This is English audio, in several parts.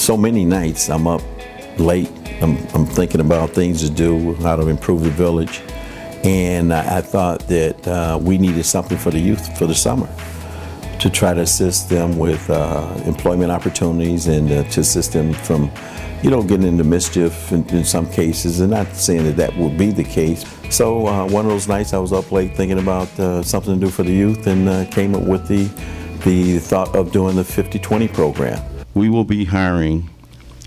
so many nights I'm up late. I'm thinking about things to do, how to improve the village. And I thought that we needed something for the youth for the summer to try to assist them with employment opportunities and to assist them from, getting into mischief in some cases, and not saying that that would be the case. So one of those nights I was up late thinking about something to do for the youth, and came up with the thought of doing the 50-20 program. We will be hiring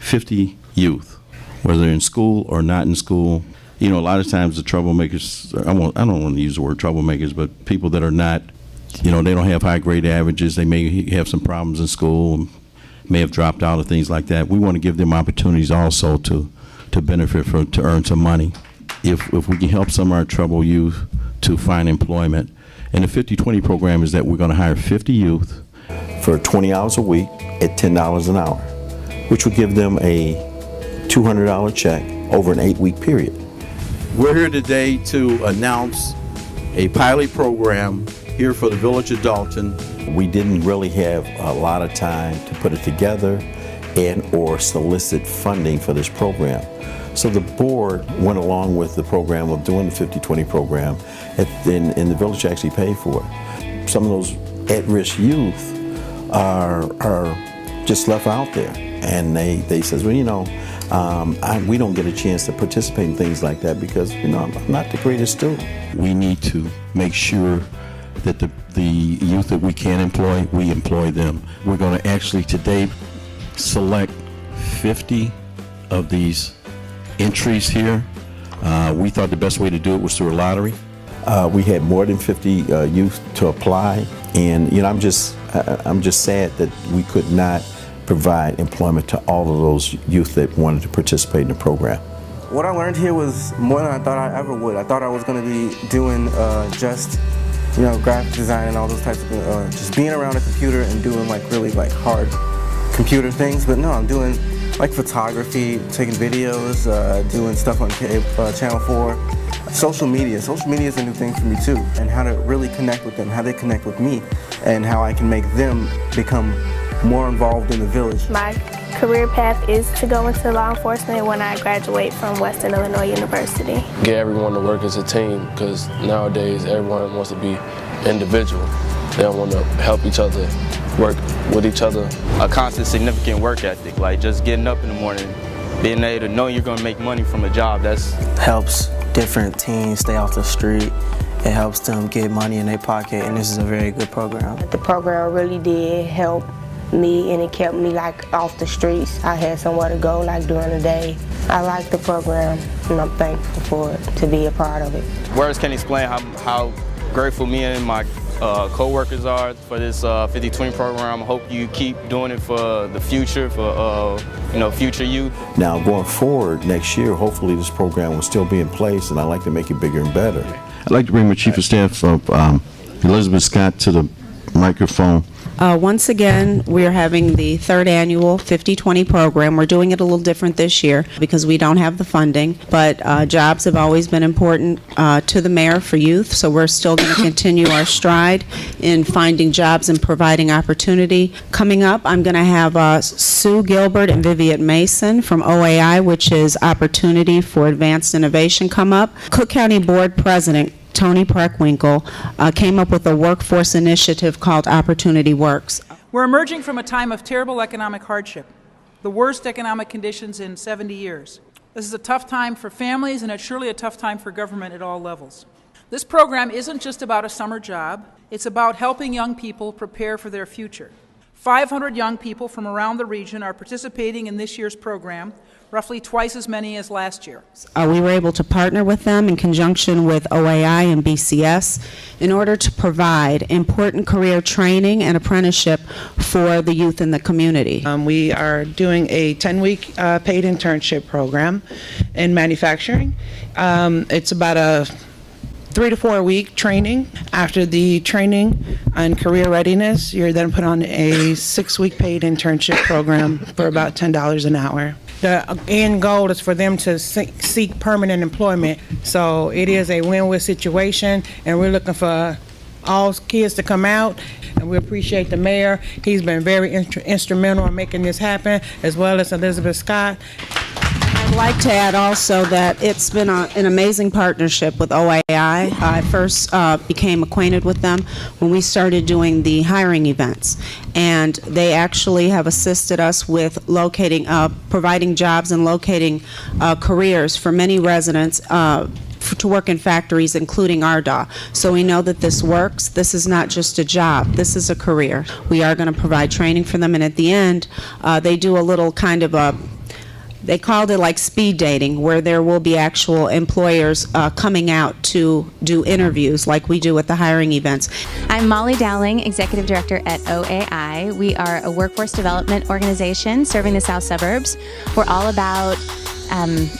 50 youth, whether they're in school or not in school. A lot of times the troublemakers, I don't want to use the word troublemakers, but people that are not, they don't have high grade averages, they may have some problems in school, may have dropped out or things like that. We want to give them opportunities also to benefit to earn some money. If we can help some of our troubled youth to find employment. And the 50-20 program is that we're going to hire 50 youth for 20 hours a week at $10 an hour, which would give them a $200 check over an 8-week period. We're here today to announce a pilot program here for the village of Dolton. We didn't really have a lot of time to put it together and or solicit funding for this program. So the board went along with the program of doing the 50-20 program, and the village actually paid for it. Some of those at-risk youth are just left out there, and they says, well, we don't get a chance to participate in things like that because, I'm not the greatest student. We need to make sure that the youth that we can employ, we employ them. We're going to actually today select 50 of these entries here. We thought the best way to do it was through a lottery. We had more than 50 youth to apply, and I'm just sad that we could not provide employment to all of those youth that wanted to participate in the program. What I learned here was more than I thought I ever would. I thought I was going to be doing just graphic design and all those types of just being around a computer and doing really hard computer things, but no, I'm doing photography, taking videos, doing stuff on Channel 4. Social media is a new thing for me too, and how to really connect with them, how they connect with me, and how I can make them become more involved in the village. My career path is to go into law enforcement when I graduate from Western Illinois University. Get everyone to work as a team, because nowadays everyone wants to be individual. They don't want to help each other, work with each other. A constant significant work ethic, like just getting up in the morning, being able to know you're going to make money from a job. That's helps different teens stay off the street. It helps them get money in their pocket, and this is a very good program. The program really did help me, and it kept me off the streets. I had somewhere to go during the day. I like the program, and I'm thankful for it, to be a part of it. Words can't explain how grateful me and my co-workers are for this 50-20 program. I hope you keep doing it for the future, for future youth. Now going forward next year, hopefully this program will still be in place, and I'd like to make it bigger and better. I'd like to bring my Chief of Staff of Elizabeth Scott to the microphone. Once again, we're having the third annual 50-20 program. We're doing it a little different this year because we don't have the funding, but jobs have always been important to the mayor for youth, so we're still going to continue our stride in finding jobs and providing opportunity. Coming up, I'm going to have Sue Gilbert and Vivian Mason from OAI, which is Opportunity for Advanced Innovation, come up. Cook County Board President Tony Preckwinkle came up with a workforce initiative called Opportunity Works. We're emerging from a time of terrible economic hardship, the worst economic conditions in 70 years. This is a tough time for families, and it's surely a tough time for government at all levels. This program isn't just about a summer job. It's about helping young people prepare for their future. 500 young people from around the region are participating in this year's program, roughly twice as many as last year. We were able to partner with them in conjunction with OAI and BCS in order to provide important career training and apprenticeship for the youth in the community. We are doing a 10-week paid internship program in manufacturing. It's about a 3 to 4 week training. After the training and career readiness, you're then put on a 6-week paid internship program for about $10 an hour. The end goal is for them to seek permanent employment. So it is a win-win situation, and we're looking for all kids to come out, and we appreciate the mayor. He's been very instrumental in making this happen, as well as Elizabeth Scott. I'd like to add also that it's been an amazing partnership with OAI. I first became acquainted with them when we started doing the hiring events, and they actually have assisted us with locating, providing jobs and locating careers for many residents to work in factories, including RDA. So we know that this works. This is not just a job. This is a career. We are going to provide training for them, and at the end, they do a little kind of a, they called it like speed dating, where there will be actual employers coming out to do interviews like we do at the hiring events. I'm Molly Dowling, Executive Director at OAI. We are a workforce development organization serving the South Suburbs. We're all about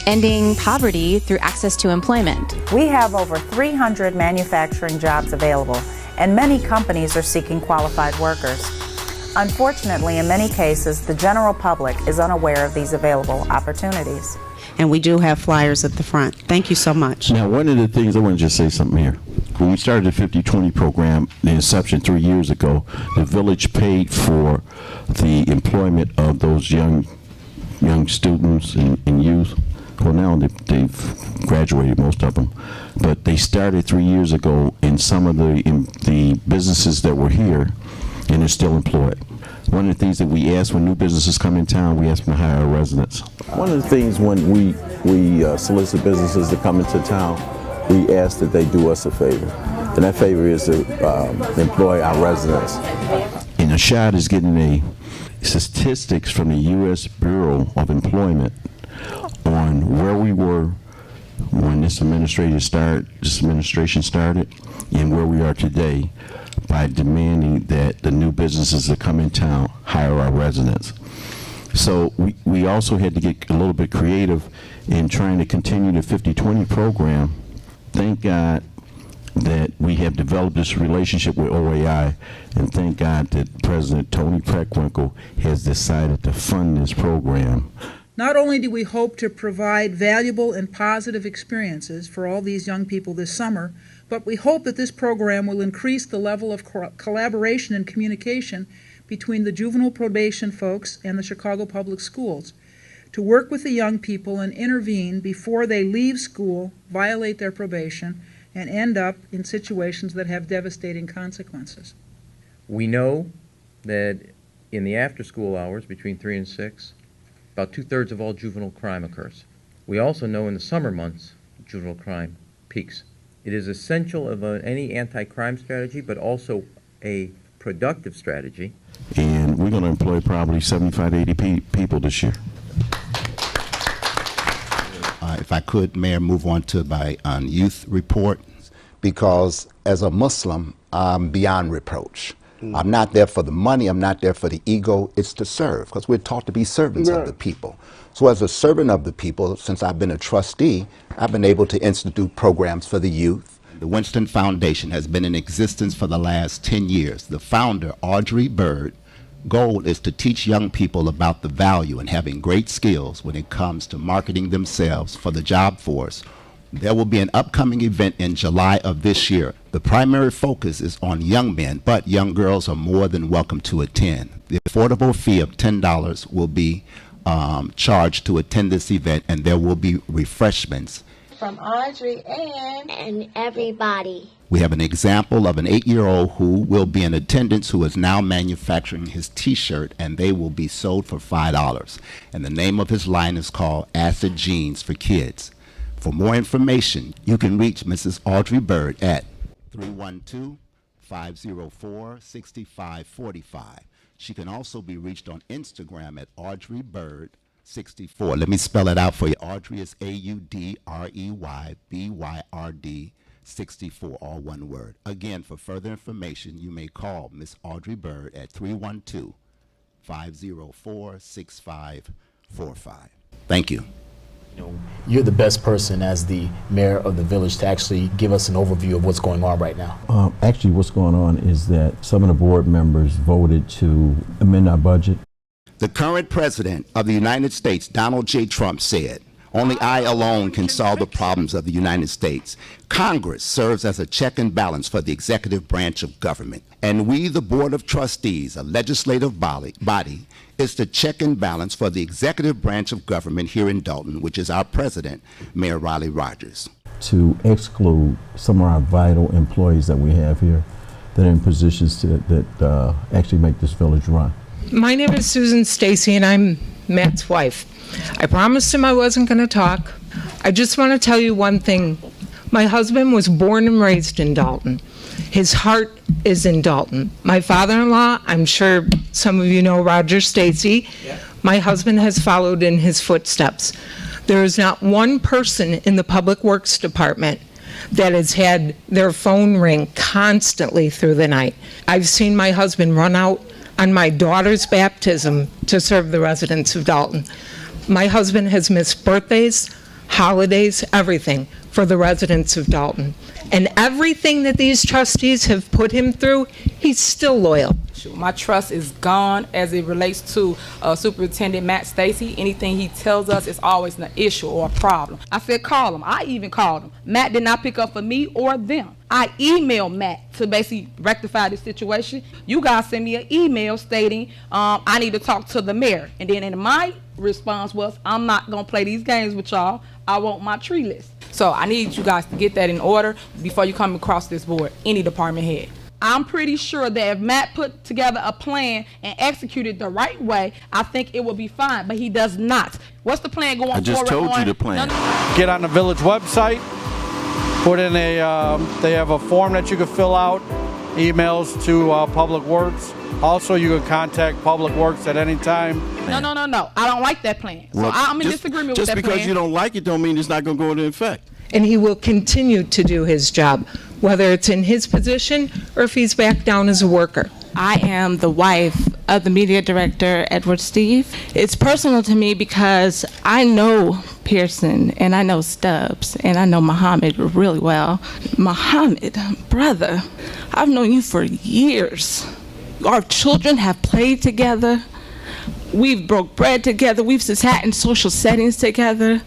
ending poverty through access to employment. We have over 300 manufacturing jobs available, and many companies are seeking qualified workers. Unfortunately, in many cases, the general public is unaware of these available opportunities. And we do have flyers at the front. Thank you so much. Now, one of the things, I want to just say something here. When we started the 50/20 program, the inception 3 years ago, the village paid for the employment of those young students and youth. Well, now they've graduated, most of them. But they started 3 years ago in some of the businesses that were here, and they're still employed. One of the things that we ask when new businesses come in town, we ask them to hire our residents. One of the things when we solicit businesses to come into town, we ask that they do us a favor. And that favor is to employ our residents. And Ashad is getting a statistics from the U.S. Bureau of Employment on where we were when this administration started and where we are today, by demanding that the new businesses that come in town hire our residents. So we also had to get a little bit creative in trying to continue the 50/20 program. Thank God that we have developed this relationship with OAI, and thank God that President Tony Preckwinkle has decided to fund this program. Not only do we hope to provide valuable and positive experiences for all these young people this summer, but we hope that this program will increase the level of collaboration and communication between the juvenile probation folks and the Chicago Public Schools to work with the young people and intervene before they leave school, violate their probation, and end up in situations that have devastating consequences. We know that in the after-school hours between 3 and 6, about 2/3 of all juvenile crime occurs. We also know in the summer months, juvenile crime peaks. It is essential of any anti-crime strategy, but also a productive strategy. And we're going to employ probably 75 to 80 people this year. If I could, Mayor, move on to my youth report. Because as a Muslim, I'm beyond reproach. I'm not there for the money, I'm not there for the ego, it's to serve, because we're taught to be servants of the people. So as a servant of the people, since I've been a trustee, I've been able to institute programs for the youth. The Winston Foundation has been in existence for the last 10 years. The founder, Audrey Bird, goal is to teach young people about the value in having great skills when it comes to marketing themselves for the job force. There will be an upcoming event in July of this year. The primary focus is on young men, but young girls are more than welcome to attend. The affordable fee of $10 will be charged to attend this event, and there will be refreshments. From Audrey and everybody. We have an example of an 8-year-old who will be in attendance who is now manufacturing his t-shirt, and they will be sold for $5. And the name of his line is called Acid Jeans for Kids. For more information, you can reach Mrs. Audrey Bird at 312-504-6545. She can also be reached on Instagram at Audrey Bird 64. Let me spell it out for you. Audrey is AudreyByrd 64, all one word. Again, for further information, you may call Miss Audrey Bird at 312-504-6545. Thank you. You're the best person as the mayor of the village to actually give us an overview of what's going on right now. Actually, what's going on is that some of the board members voted to amend our budget. The current president of the United States, Donald J. Trump, said, Only I alone can solve the problems of the United States. Congress serves as a check and balance for the executive branch of government. And we, the Board of Trustees, a legislative body, is the check and balance for the executive branch of government here in Dolton, which is our president, Mayor Riley Rogers. To exclude some of our vital employees that we have here that are in positions that actually make this village run. My name is Susan Stacy, and I'm Matt's wife. I promised him I wasn't going to talk. I just want to tell you one thing. My husband was born and raised in Dolton. His heart is in Dolton. My father-in-law, I'm sure some of you know Roger Stacy. Yeah. My husband has followed in his footsteps. There is not one person in the Public Works Department that has had their phone ring constantly through the night. I've seen my husband run out on my daughter's baptism to serve the residents of Dolton. My husband has missed birthdays, holidays, everything for the residents of Dolton. And everything that these trustees have put him through, he's still loyal. My trust is gone as it relates to Superintendent Matt Stacy. Anything he tells us is always an issue or a problem. I said call him. I even called him. Matt did not pick up for me or them. I emailed Matt to basically rectify this situation. You guys sent me an email stating I need to talk to the mayor. And then in my response was, I'm not going to play these games with y'all. I want my tree list. So I need you guys to get that in order before you come across this board, any department head. I'm pretty sure that if Matt put together a plan and executed the right way, I think it will be fine, but he does not. What's the plan going forward? I just told you the plan. Get on the village website, put in they have a form that you can fill out, emails to Public Works. Also, you can contact Public Works at any time. No. I don't like that plan. So I'm in disagreement with that plan. Just because you don't like it don't mean it's not going to go into effect. And he will continue to do his job, whether it's in his position or if he's back down as a worker. I am the wife of the media director, Edward Steve. It's personal to me because I know Pearson and I know Stubbs and I know Muhammad really well. Muhammad, brother, I've known you for years. Our children have played together. We've broke bread together. We've sat in social settings together.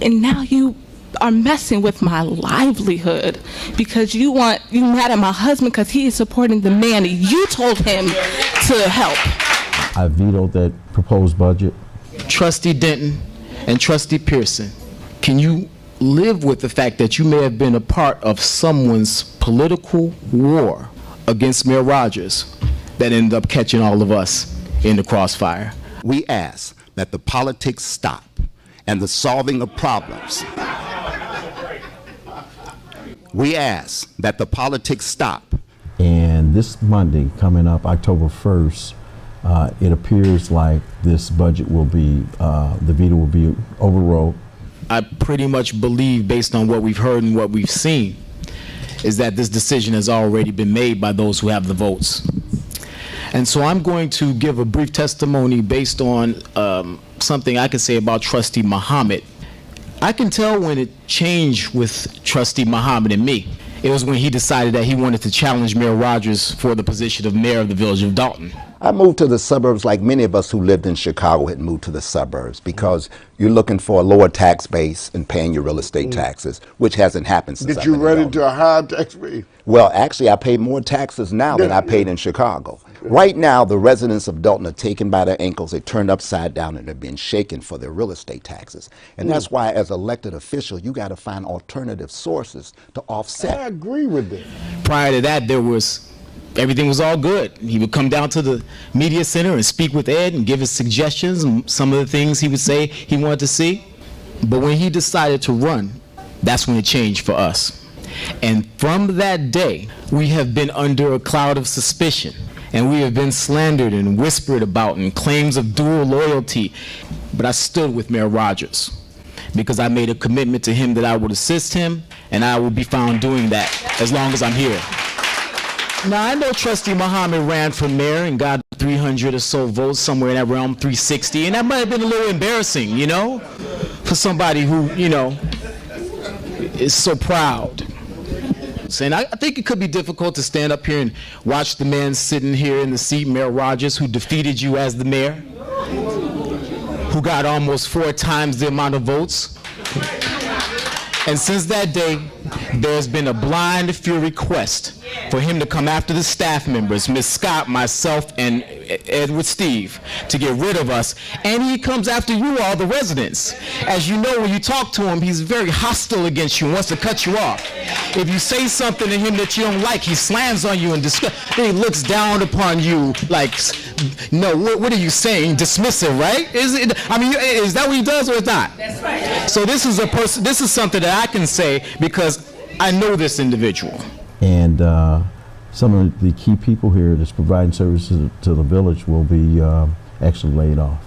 And now you are messing with my livelihood because you mad at my husband because he is supporting the man that you told him to help. I vetoed that proposed budget. Trustee Denton and Trustee Pearson, can you live with the fact that you may have been a part of someone's political war against Mayor Rogers that ended up catching all of us in the crossfire? We ask that the politics stop and the solving of problems. We ask that the politics stop. And this Monday, coming up October 1st, it appears like this budget will be, the veto will be overruled. I pretty much believe, based on what we've heard and what we've seen, is that this decision has already been made by those who have the votes. And so I'm going to give a brief testimony based on something I can say about Trustee Muhammad. I can tell when it changed with Trustee Muhammad and me. It was when he decided that he wanted to challenge Mayor Rogers for the position of mayor of the village of Dolton. I moved to the suburbs like many of us who lived in Chicago had moved to the suburbs because you're looking for a lower tax base and paying your real estate taxes, which hasn't happened since Did you run into a high tax base? Well, actually, I pay more taxes now than I paid in Chicago. Right now, the residents of Dolton are taken by their ankles, they're turned upside down, and they're being shaken for their real estate taxes. And that's why, as elected official, you got to find alternative sources to offset. I agree with that. Prior to that, everything was all good. He would come down to the media center and speak with Ed and give his suggestions and some of the things he would say he wanted to see. But when he decided to run, that's when it changed for us. And from that day, we have been under a cloud of suspicion. And we have been slandered and whispered about and claims of dual loyalty. But I stood with Mayor Rogers because I made a commitment to him that I would assist him, and I will be found doing that as long as I'm here. Now, I know Trustee Muhammad ran for mayor and got 300 or so votes, somewhere in that realm, 360, and that might have been a little embarrassing, you know, for somebody who, you know, is so proud. And I think it could be difficult to stand up here and watch the man sitting here in the seat, Mayor Rogers, who defeated you as the mayor, who got almost 4 times the amount of votes. And since that day, there's been a blind fury quest for him to come after the staff members, Ms. Scott, myself, and Edward Steve, to get rid of us. And he comes after you all, the residents. As you know, when you talk to him, he's very hostile against you, wants to cut you off. If you say something to him that you don't like, he slams on you and then he looks down upon you like, no, what are you saying? Dismissive, right? Is that what he does or is not? That's right. So this is something that I can say because I know this individual. And some of the key people here that's providing services to the village will be actually laid off.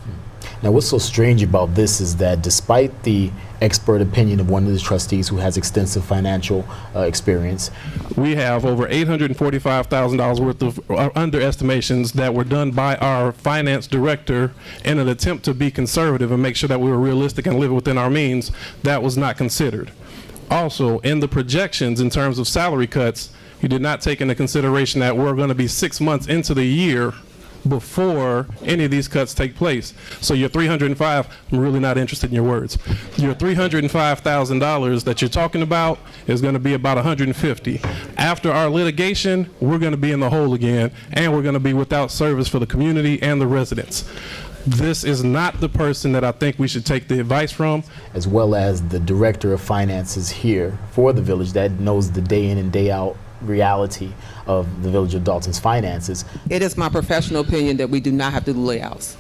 Now, what's so strange about this is that despite the expert opinion of one of the trustees who has extensive financial experience, we have over $845,000 worth of underestimations that were done by our finance director in an attempt to be conservative and make sure that we were realistic and live within our means. That was not considered. Also, in the projections in terms of salary cuts, you did not take into consideration that we're going to be 6 months into the year before any of these cuts take place. So your $305, I'm really not interested in your words. Your $305,000 that you're talking about is going to be about $150. After our litigation, we're going to be in the hole again, and we're going to be without service for the community and the residents. This is not the person that I think we should take the advice from. As well as the director of finances here for the village that knows the day in and day out reality of the village of Dolton's finances. It is my professional opinion that we do not have to do layouts.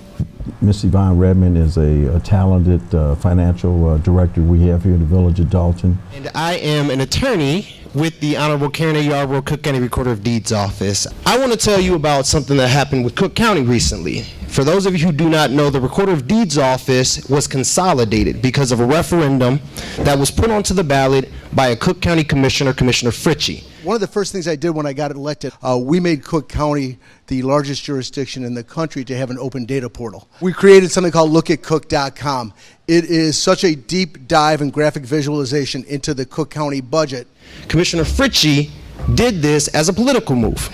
Ms. Yvonne Redmond is a talented financial director we have here in the village of Dolton. And I am an attorney with the Honorable Karen A. Yarborough, Cook County Recorder of Deeds Office. I want to tell you about something that happened with Cook County recently. For those of you who do not know, the Recorder of Deeds Office was consolidated because of a referendum that was put onto the ballot by a Cook County Commissioner, Commissioner Fritchie. One of the first things I did when I got elected, we made Cook County the largest jurisdiction in the country to have an open data portal. We created something called lookatcook.com. It is such a deep dive and graphic visualization into the Cook County budget. Commissioner Fritchie did this as a political move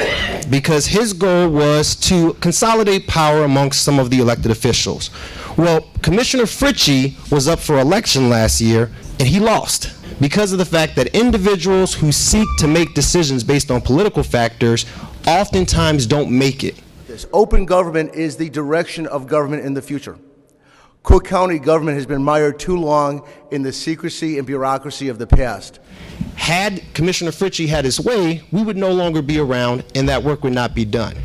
because his goal was to consolidate power amongst some of the elected officials. Well, Commissioner Fritchie was up for election last year and he lost because of the fact that individuals who seek to make decisions based on political factors oftentimes don't make it. This open government is the direction of government in the future. Cook County government has been mired too long in the secrecy and bureaucracy of the past. Had Commissioner Fritchie had his way, we would no longer be around and that work would not be done.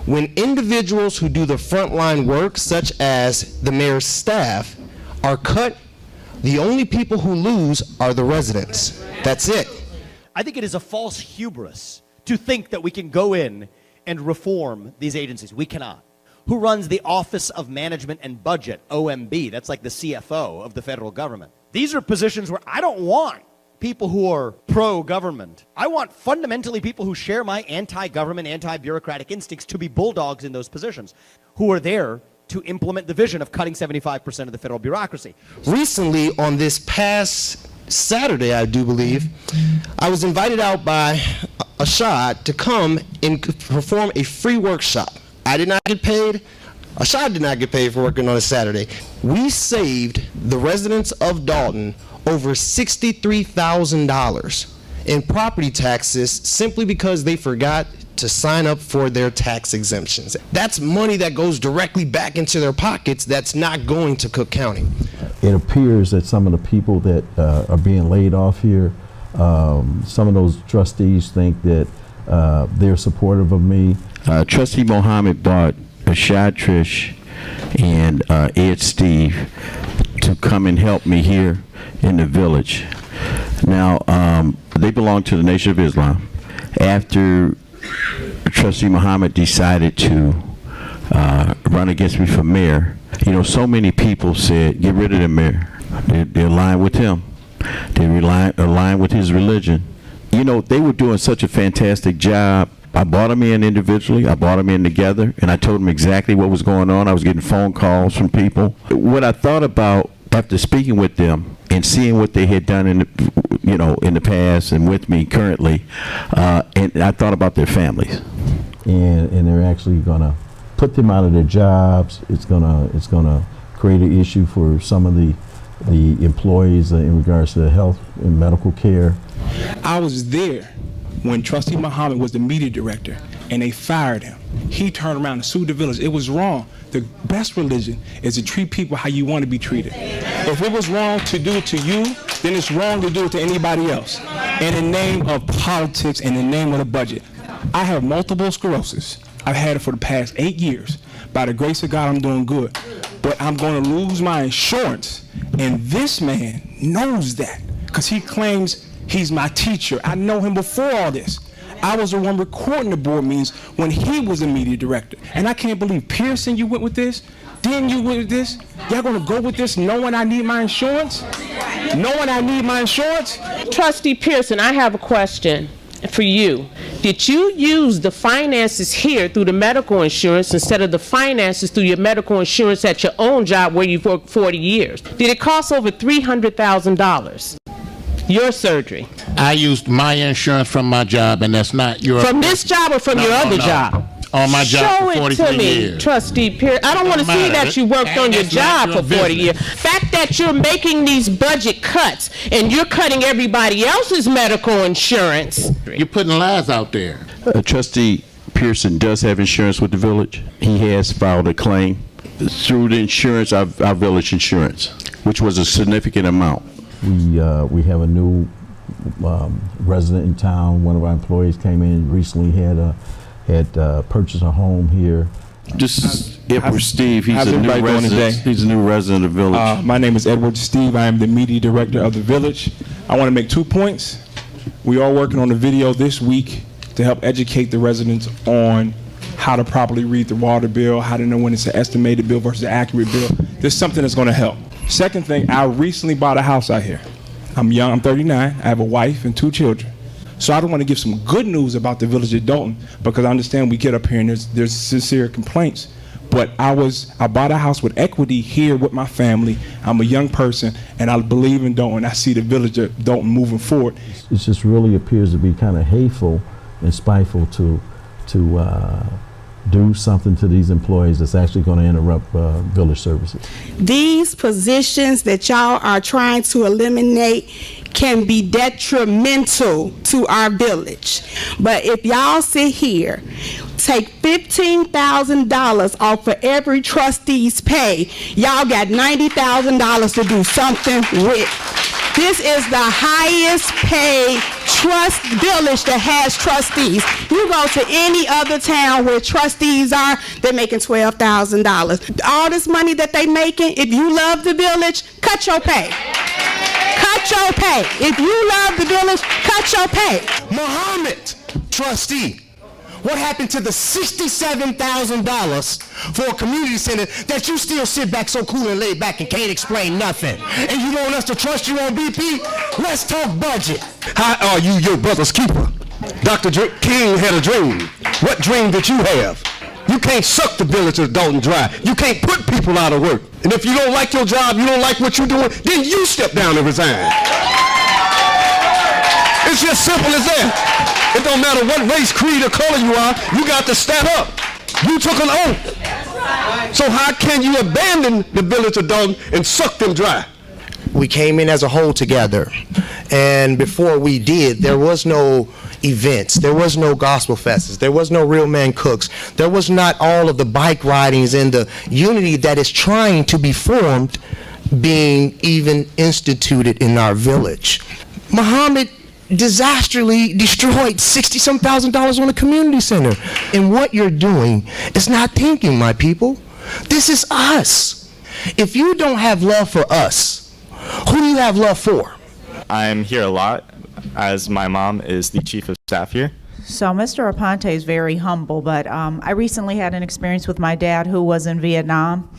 When individuals who do the frontline work, such as the mayor's staff, are cut, the only people who lose are the residents. That's it. I think it is a false hubris to think that we can go in and reform these agencies. We cannot. Who runs the Office of Management and Budget, OMB? That's like the CFO of the federal government. These are positions where I don't want people who are pro-government. I want fundamentally people who share my anti-government, anti-bureaucratic instincts to be bulldogs in those positions, who are there to implement the vision of cutting 75% of the federal bureaucracy. Recently, on this past Saturday, I do believe, I was invited out by Ashad to come and perform a free workshop. I did not get paid. Ashad did not get paid for working on a Saturday. We saved the residents of Dolton over $63,000 in property taxes simply because they forgot to sign up for their tax exemptions. That's money that goes directly back into their pockets that's not going to Cook County. It appears that some of the people that are being laid off here, some of those trustees think that they're supportive of me. Trustee Muhammad bought Ashad Trish and Ed Steve to come and help me here in the village. Now, they belong to the Nation of Islam. After Trustee Muhammad decided to run against me for mayor, you know, so many people said, get rid of the mayor. They align with him. They align with his religion. You know, they were doing such a fantastic job. I brought them in individually, I brought them in together, and I told them exactly what was going on. I was getting phone calls from people. What I thought about after speaking with them and seeing what they had done in the, in the past and with me currently, and I thought about their families. And they're actually gonna put them out of their jobs. It's gonna create an issue for some of the employees in regards to health and medical care. I was there when Trustee Muhammad was the media director and they fired him. He turned around and sued the village. It was wrong. The best religion is to treat people how you want to be treated. If it was wrong to do it to you, then it's wrong to do it to anybody else. In the name of politics, in the name of the budget. I have multiple sclerosis. I've had it for the past 8 years. By the grace of God, I'm doing good. But I'm going to lose my insurance. And this man knows that because he claims he's my teacher. I know him before all this. I was the one recording the board meetings when he was the media director. And I can't believe, Pearson, you went with this? Then you went with this? Y'all gonna go with this knowing I need my insurance? Knowing I need my insurance? Trustee Pearson, I have a question for you. Did you use the finances here through the medical insurance instead of the finances through your medical insurance at your own job where you've worked 40 years? Did it cost over $300,000? Your surgery. I used my insurance from my job, and that's not your... From this job or from your other job? On my job for 43 Show it to me, years. Trustee Pierce. I don't want to see that you worked on your job for 40 years. Fact that you're making these budget cuts and you're cutting everybody else's medical insurance. You're putting lies out there. Trustee Pearson does have insurance with the village. He has filed a claim through the insurance, our village insurance, which was a significant amount. We have a new resident in town. One of our employees came in recently, had purchased a home here. Just Edward Steve, he's how's a new everybody doing resident. today? He's a new resident of the village. My name is Edward Steve. I am the media director of the village. I want to make 2 points. We are working on a video this week to help educate the residents on how to properly read the water bill, how to know when it's an estimated bill versus an accurate bill. There's something that's going to help. Second thing, I recently bought a house out here. I'm young, I'm 39. I have a wife and 2 children. So I don't want to give some good news about the village of Dolton because I understand we get up here and there's sincere complaints. But I bought a house with equity here with my family. I'm a young person and I believe in Dolton. I see the village of Dolton moving forward. It just really appears to be kind of hateful and spiteful to do something to these employees that's actually going to interrupt village services. These positions that y'all are trying to eliminate can be detrimental to our village. But if y'all sit here, take $15,000 off for every trustee's pay, y'all got $90,000 to do something with. This is the highest paid trust village that has trustees. You go to any other town where trustees are, they're making $12,000. All this money that they making, if you love the village, cut your pay. Cut your pay. If you love the village, cut your pay. Muhammad, trustee. What happened to the $67,000 for a community center that you still sit back so cool and laid back and can't explain nothing? And you want us to trust you on BP? Let's talk budget. How are you your brother's keeper? Dr. King had a dream. What dream did you have? You can't suck the village of Dolton dry. You can't put people out of work. And if you don't like your job, you don't like what you're doing, then you step down and resign. It's just simple as that. It don't matter what race, creed, or color you are, you got to step up. You took an oath. So how can you abandon the village of Dolton and suck them dry? We came in as a whole together, and before we did, there was no events, there was no gospel fests, there was no real man cooks, there was not all of the bike ridings and the unity that is trying to be formed being even instituted in our village. Muhammad disastrously destroyed $60-some thousand on a community center. And what you're doing is not thinking, my people. This is us. If you don't have love for us, who do you have love for? I'm here a lot as my mom is the chief of staff here. So Mr. Aponte is very humble, but I recently had an experience with my dad who was in Vietnam.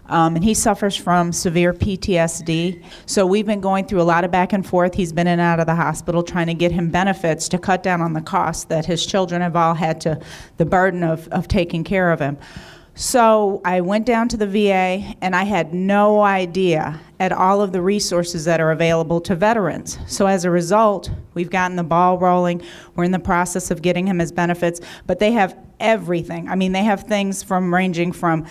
And he suffers from severe PTSD. So we've been going through a lot of back and forth. He's been in and out of the hospital trying to get him benefits to cut down on the costs that his children have all had to, the burden of taking care of him. So I went down to the VA and I had no idea at all of the resources that are available to veterans. So as a result, we've gotten the ball rolling. We're in the process of getting him his benefits, but they have everything. I mean, they have things from ranging from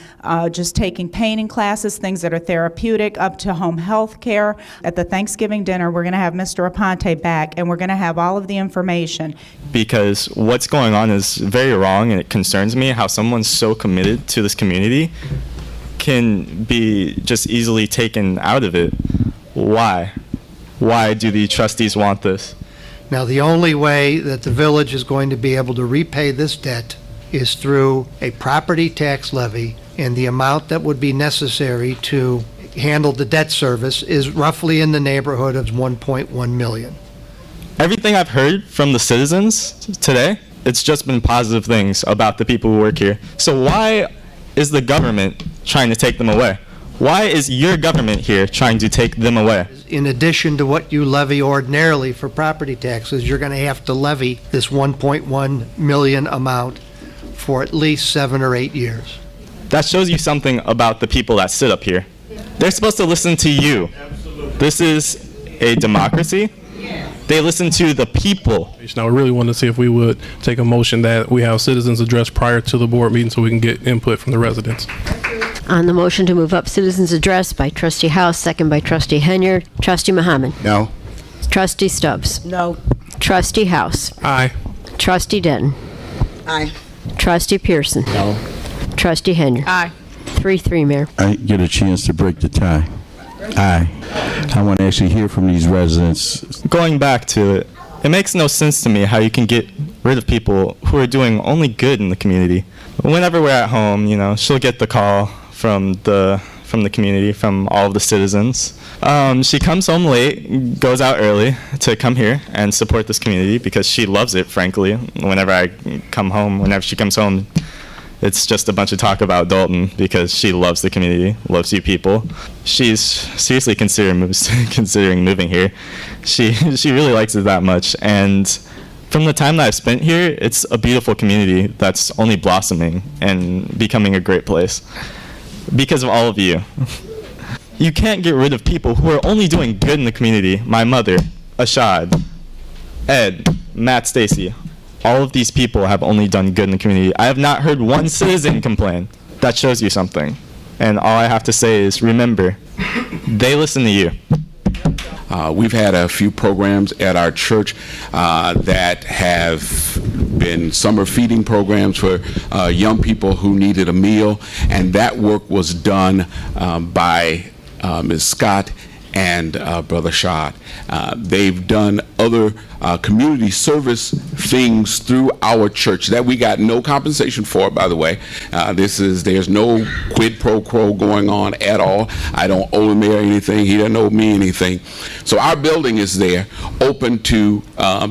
just taking painting classes, things that are therapeutic, up to home health care. At the Thanksgiving dinner, we're going to have Mr. Aponte back, and we're going to have all of the information. Because what's going on is very wrong, and it concerns me how someone so committed to this community can be just easily taken out of it. Why? Why do the trustees want this? Now, the only way that the village is going to be able to repay this debt is through a property tax levy, and the amount that would be necessary to handle the debt service is roughly in the neighborhood of $1.1 million. Everything I've heard from the citizens today, it's just been positive things about the people who work here. So why is the government trying to take them away? Why is your government here trying to take them away? In addition to what you levy ordinarily for property taxes, you're going to have to levy this $1.1 million amount for at least 7 or 8 years. That shows you something about the people that sit up here. They're supposed to listen to you. This is a democracy. They listen to the people. Now, we really want to see if we would take a motion that we have citizens address prior to the board meeting so we can get input from the residents. On the motion to move up citizens address by Trustee House, second by Trustee Henyard. Trustee Muhammad. No. Trustee Stubbs. No. Trustee House. Aye. Trustee Denton. Aye. Trustee Pearson. No. Trustee Henyard. Aye. 3-3, Mayor. I get a chance to break the tie. Aye. I want to actually hear from these residents. Going back to it, it makes no sense to me how you can get rid of people who are doing only good in the community. Whenever we're at home, you know, she'll get the call from the community, from all of the citizens. She comes home late, goes out early to come here and support this community because she loves it, frankly. Whenever I come home, whenever she comes home, it's just a bunch of talk about Dolton because she loves the community, loves you people. She's seriously considering moving here. She really likes it that much. And from the time that I've spent here, it's a beautiful community that's only blossoming and becoming a great place because of all of you. You can't get rid of people who are only doing good in the community. My mother, Ashad, Ed, Matt Stacy. All of these people have only done good in the community. I have not heard one citizen complain. That shows you something. And all I have to say is, remember, they listen to you. We've had a few programs at our church that have been summer feeding programs for young people who needed a meal, and that work was done by Ms. Scott and Brother Shad. They've done other community service things through our church that we got no compensation for, by the way. There's no quid pro quo going on at all. I don't owe the mayor anything. He doesn't owe me anything. So our building is there, open to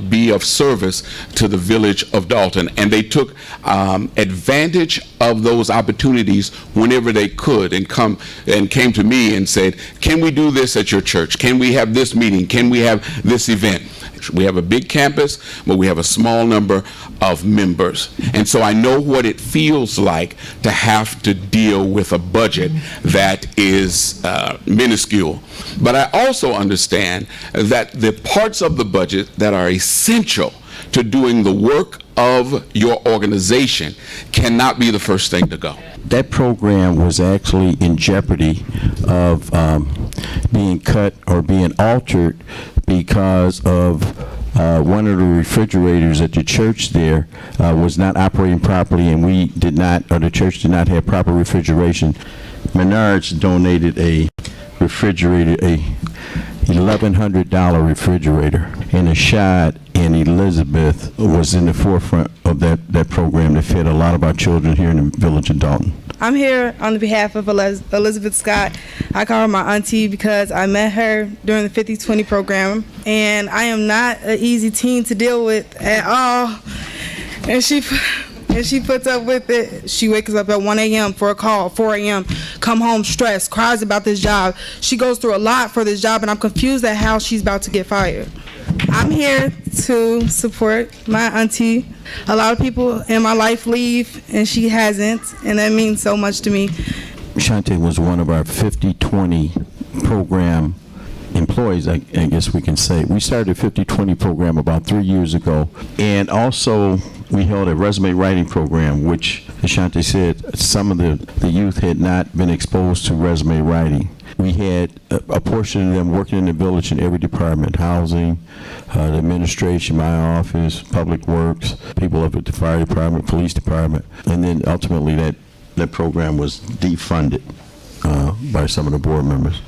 be of service to the village of Dolton. And they took advantage of those opportunities whenever they could and came to me and said, can we do this at your church? Can we have this meeting? Can we have this event? We have a big campus, but we have a small number of members. And so I know what it feels like to have to deal with a budget that is minuscule. But I also understand that the parts of the budget that are essential to doing the work of your organization cannot be the first thing to go. That program was actually in jeopardy of being cut or being altered because of one of the refrigerators at the church there was not operating properly, and we did not, or the church did not have proper refrigeration. Menards donated a refrigerator, a $1,100 refrigerator, and Ashad and Elizabeth was in the forefront of that program that fed a lot of our children here in the village of Dolton. I'm here on behalf of Elizabeth Scott. I call her my auntie because I met her during the 50-20 program, and I am not an easy teen to deal with at all. And she puts up with it. She wakes up at 1 a.m. for a call, 4 a.m., come home stressed, cries about this job. She goes through a lot for this job, and I'm confused at how she's about to get fired. I'm here to support my auntie. A lot of people in my life leave, and she hasn't, and that means so much to me. Shante was one of our 50-20 program employees, I guess we can say. We started a 50-20 program about 3 years ago, and also we held a resume writing program, which, as Shante said, some of the youth had not been exposed to resume writing. We had a portion of them working in the village in every department: housing, the administration, my office, public works, people up at the fire department, police department, and then ultimately that program was defunded by some of the board members.